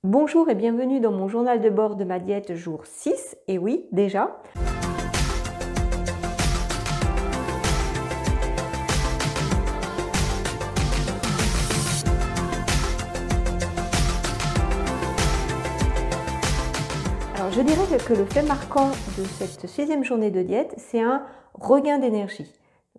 Bonjour et bienvenue dans mon journal de bord de ma diète jour 6, et oui, déjà. Alors je dirais que le fait marquant de cette 6e journée de diète, c'est un regain d'énergie.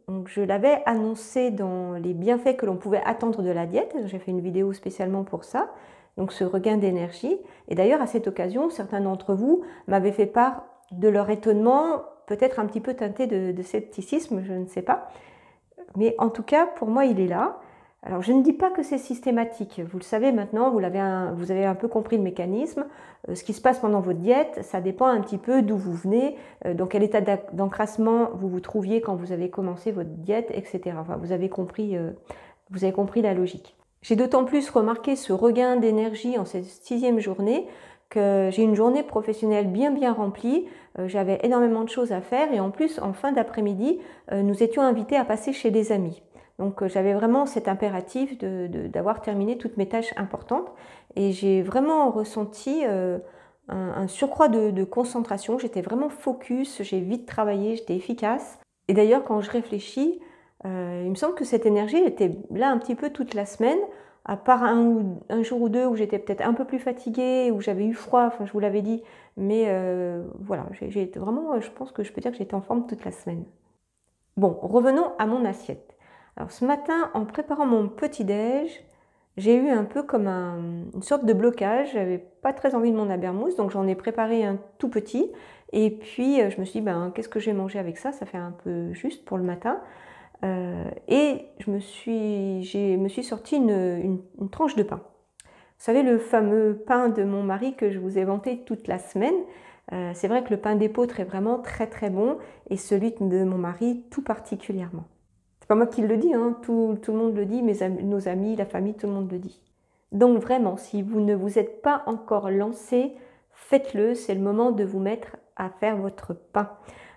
Donc je l'avais annoncé dans les bienfaits que l'on pouvait attendre de la diète, j'ai fait une vidéo spécialement pour ça, donc ce regain d'énergie. Et d'ailleurs à cette occasion, certains d'entre vous m'avaient fait part de leur étonnement, peut-être un petit peu teinté de scepticisme, je ne sais pas. Mais en tout cas, pour moi, il est là. Alors, je ne dis pas que c'est systématique. Vous le savez maintenant, vous avez un peu compris le mécanisme. Ce qui se passe pendant votre diète, ça dépend un petit peu d'où vous venez, dans quel état d'encrassement vous vous trouviez quand vous avez commencé votre diète, etc. Enfin, vous avez compris la logique. J'ai d'autant plus remarqué ce regain d'énergie en cette 6e journée que j'ai une journée professionnelle bien remplie, j'avais énormément de choses à faire et en plus, en fin d'après-midi, nous étions invités à passer chez des amis. Donc j'avais vraiment cet impératif d'avoir terminé toutes mes tâches importantes et j'ai vraiment ressenti un surcroît de concentration, j'étais vraiment focus, j'ai vite travaillé, j'étais efficace. Et d'ailleurs, quand je réfléchis, il me semble que cette énergie elle était là un petit peu toute la semaine, à part un jour ou deux où j'étais peut-être un peu plus fatiguée, où j'avais eu froid, enfin je vous l'avais dit, mais voilà, j'ai été vraiment, je pense que je peux dire que j'étais en forme toute la semaine. Bon, revenons à mon assiette. Alors ce matin, en préparant mon petit-déj, j'ai eu un peu comme une sorte de blocage, j'avais pas très envie de mon Habermousse, donc j'en ai préparé un tout petit, et puis je me suis dit, ben, qu'est-ce que je vais manger avec ça? Ça fait un peu juste pour le matin. Et je me suis sorti une tranche de pain. Vous savez, le fameux pain de mon mari que je vous ai vanté toute la semaine. C'est vrai que le pain d'épeautre est vraiment très bon et celui de mon mari tout particulièrement. C'est pas moi qui le dis, hein, tout le monde le dit, nos amis, la famille, tout le monde le dit. Donc vraiment, si vous ne vous êtes pas encore lancé, faites-le, c'est le moment de vous mettre à faire votre pain.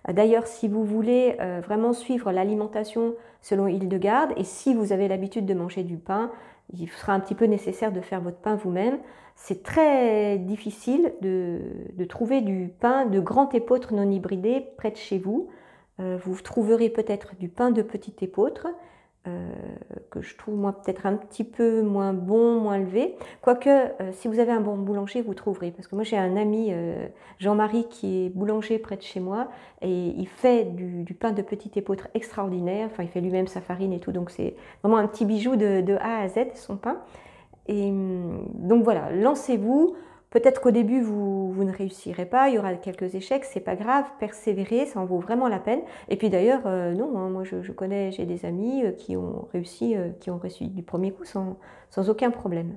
D'ailleurs, si vous voulez vraiment suivre l'alimentation selon Hildegarde, et si vous avez l'habitude de manger du pain, il sera un petit peu nécessaire de faire votre pain vous-même. C'est très difficile de trouver du pain de grand épeautre non hybridé près de chez vous. Vous trouverez peut-être du pain de petit épeautre, que je trouve moi peut-être un petit peu moins bon, moins élevé. Quoique, si vous avez un bon boulanger, vous trouverez. Parce que moi j'ai un ami, Jean-Marie, qui est boulanger près de chez moi, et il fait du pain de petit épeautre extraordinaire. Enfin, il fait lui-même sa farine et tout, donc c'est vraiment un petit bijou de A à Z, son pain. Et donc voilà, lancez-vous. Peut-être qu'au début, vous ne réussirez pas, il y aura quelques échecs, c'est pas grave, persévérez, ça en vaut vraiment la peine. Et puis d'ailleurs, non, hein, moi je connais, j'ai des amis qui ont réussi du premier coup sans aucun problème.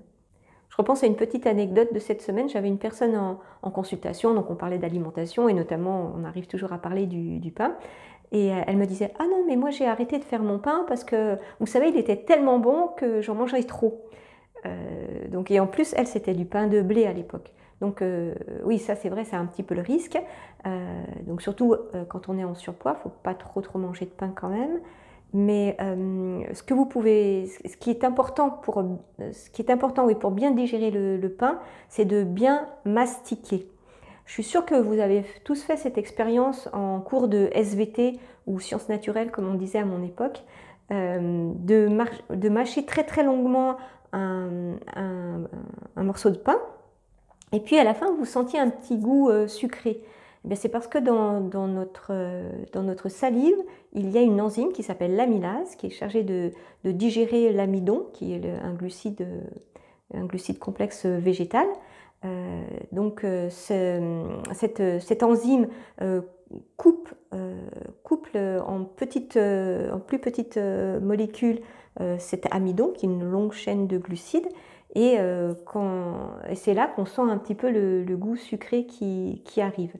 Je repense à une petite anecdote de cette semaine, j'avais une personne en consultation, donc on parlait d'alimentation et notamment on arrive toujours à parler du pain. Et elle me disait « Ah non, mais moi j'ai arrêté de faire mon pain parce que, vous savez, il était tellement bon que j'en mangeais trop. » Et en plus, elle, c'était du pain de blé à l'époque. Donc oui, ça c'est vrai, c'est un petit peu le risque. Donc surtout quand on est en surpoids, il ne faut pas trop manger de pain quand même. Mais ce qui est important oui, pour bien digérer le pain, c'est de bien mastiquer. Je suis sûre que vous avez tous fait cette expérience en cours de SVT ou sciences naturelles, comme on disait à mon époque, de mâcher très longuement un morceau de pain, et puis à la fin vous sentiez un petit goût sucré. C'est parce que dans notre salive, il y a une enzyme qui s'appelle l'amylase, qui est chargée de digérer l'amidon, qui est un glucide complexe végétal. Cette enzyme coupe en plus petites molécules cet amidon, qui est une longue chaîne de glucides, et c'est là qu'on sent un petit peu le goût sucré qui arrive.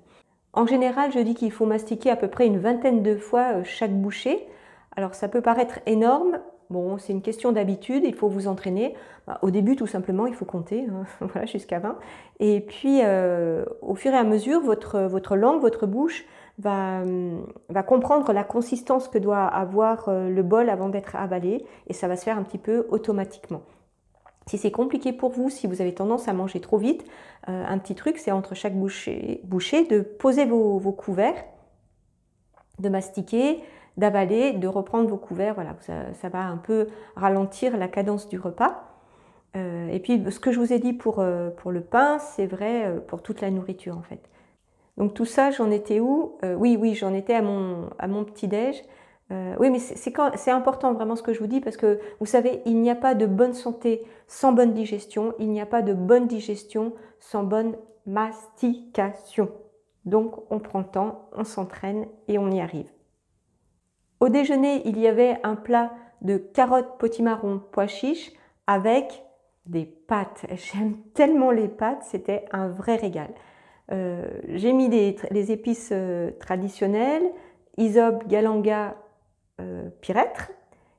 En général, je dis qu'il faut mastiquer à peu près une vingtaine de fois chaque bouchée. Alors ça peut paraître énorme, bon, c'est une question d'habitude, il faut vous entraîner. Au début, tout simplement, il faut compter, hein, voilà, jusqu'à 20. Et puis, au fur et à mesure, votre langue, votre bouche va comprendre la consistance que doit avoir le bol avant d'être avalé, et ça va se faire un petit peu automatiquement. Si c'est compliqué pour vous, si vous avez tendance à manger trop vite, un petit truc, c'est entre chaque bouchée de poser vos couverts, de mastiquer, d'avaler, de reprendre vos couverts. Voilà, ça va un peu ralentir la cadence du repas. Et puis, ce que je vous ai dit pour le pain, c'est vrai pour toute la nourriture en fait. Donc tout ça, j'en étais où? Oui, j'en étais à mon petit-déj. Oui, mais c'est important vraiment ce que je vous dis parce que vous savez, il n'y a pas de bonne santé sans bonne digestion, il n'y a pas de bonne digestion sans bonne mastication. Donc on prend le temps, on s'entraîne et on y arrive. Au déjeuner, il y avait un plat de carottes, potimarron, pois chiches avec des pâtes. J'aime tellement les pâtes, c'était un vrai régal. J'ai mis les épices traditionnelles, isope, galanga, pirètre,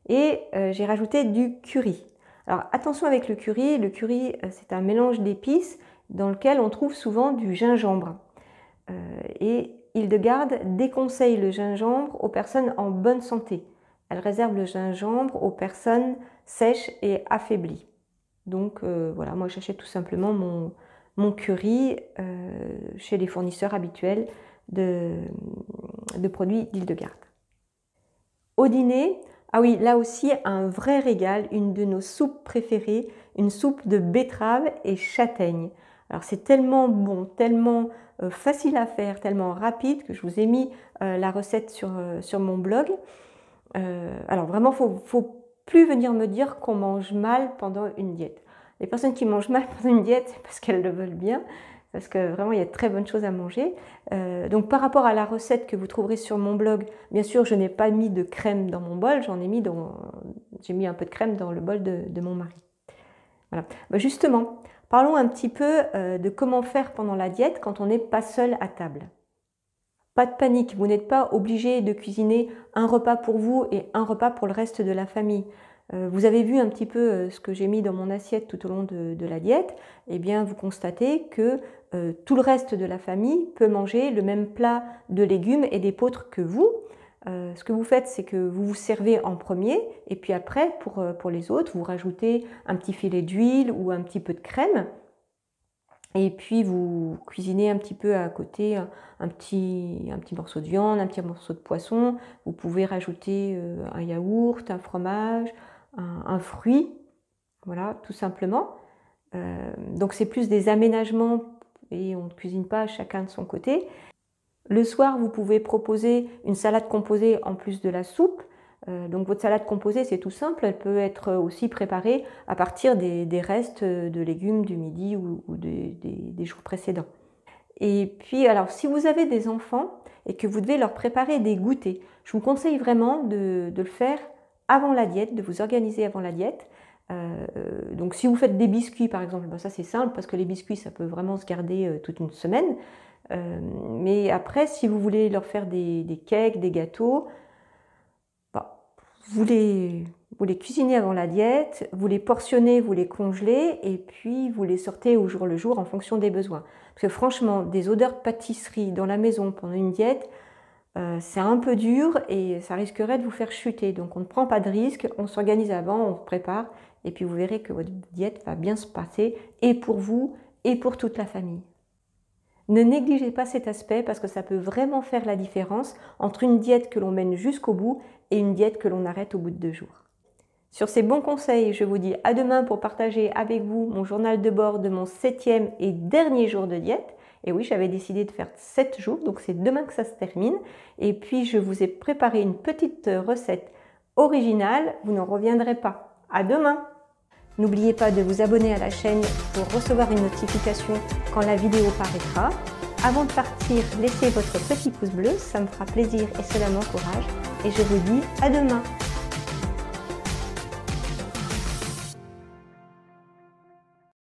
et j'ai rajouté du curry. Alors attention avec le curry c'est un mélange d'épices dans lequel on trouve souvent du gingembre. Et Hildegarde déconseille le gingembre aux personnes en bonne santé. Elle réserve le gingembre aux personnes sèches et affaiblies. Donc voilà, moi j'achète tout simplement mon curry chez les fournisseurs habituels de produits d'Hildegarde. Au dîner, ah oui, là aussi un vrai régal, une de nos soupes préférées, une soupe de betterave et châtaigne. Alors c'est tellement bon, tellement facile à faire, tellement rapide que je vous ai mis la recette sur mon blog. Alors vraiment, faut plus venir me dire qu'on mange mal pendant une diète. Les personnes qui mangent mal pendant une diète, c'est parce qu'elles le veulent bien, parce que vraiment il y a de très bonnes choses à manger. Donc par rapport à la recette que vous trouverez sur mon blog, bien sûr je n'ai pas mis de crème dans mon bol, j'ai mis un peu de crème dans le bol de mon mari. Voilà. Justement, parlons un petit peu de comment faire pendant la diète quand on n'est pas seul à table. Pas de panique, vous n'êtes pas obligé de cuisiner un repas pour vous et un repas pour le reste de la famille. Vous avez vu un petit peu ce que j'ai mis dans mon assiette tout au long de la diète. Eh bien, vous constatez que tout le reste de la famille peut manger le même plat de légumes et d'épeautres que vous. Ce que vous faites, c'est que vous vous servez en premier et puis après, pour les autres, vous rajoutez un petit filet d'huile ou un petit peu de crème. Et puis vous cuisinez un petit peu à côté un petit morceau de viande, un petit morceau de poisson. Vous pouvez rajouter un yaourt, un fromage, un fruit, voilà, tout simplement. Donc c'est plus des aménagements et on ne cuisine pas chacun de son côté. Le soir, vous pouvez proposer une salade composée en plus de la soupe. Donc votre salade composée, c'est tout simple, elle peut être aussi préparée à partir des restes de légumes du midi ou des jours précédents. Et puis, alors, si vous avez des enfants et que vous devez leur préparer des goûters, je vous conseille vraiment de le faire avant la diète, de vous organiser avant la diète. Donc si vous faites des biscuits par exemple, ça c'est simple parce que les biscuits ça peut vraiment se garder toute une semaine. Mais après, si vous voulez leur faire des cakes, des gâteaux, vous les cuisinez avant la diète, vous les portionnez, vous les congelez et puis vous les sortez au jour le jour en fonction des besoins. Parce que franchement, des odeurs de pâtisserie dans la maison pendant une diète, c'est un peu dur et ça risquerait de vous faire chuter. Donc on ne prend pas de risque, on s'organise avant, on se prépare et puis vous verrez que votre diète va bien se passer et pour vous et pour toute la famille. Ne négligez pas cet aspect parce que ça peut vraiment faire la différence entre une diète que l'on mène jusqu'au bout et une diète que l'on arrête au bout de 2 jours. Sur ces bons conseils, je vous dis à demain pour partager avec vous mon journal de bord de mon 7e et dernier jour de diète. Et oui, j'avais décidé de faire 7 jours, donc c'est demain que ça se termine. Et puis, je vous ai préparé une petite recette originale, vous n'en reviendrez pas. À demain! N'oubliez pas de vous abonner à la chaîne pour recevoir une notification quand la vidéo paraîtra. Avant de partir, laissez votre petit pouce bleu, ça me fera plaisir et cela m'encourage. Et je vous dis à demain!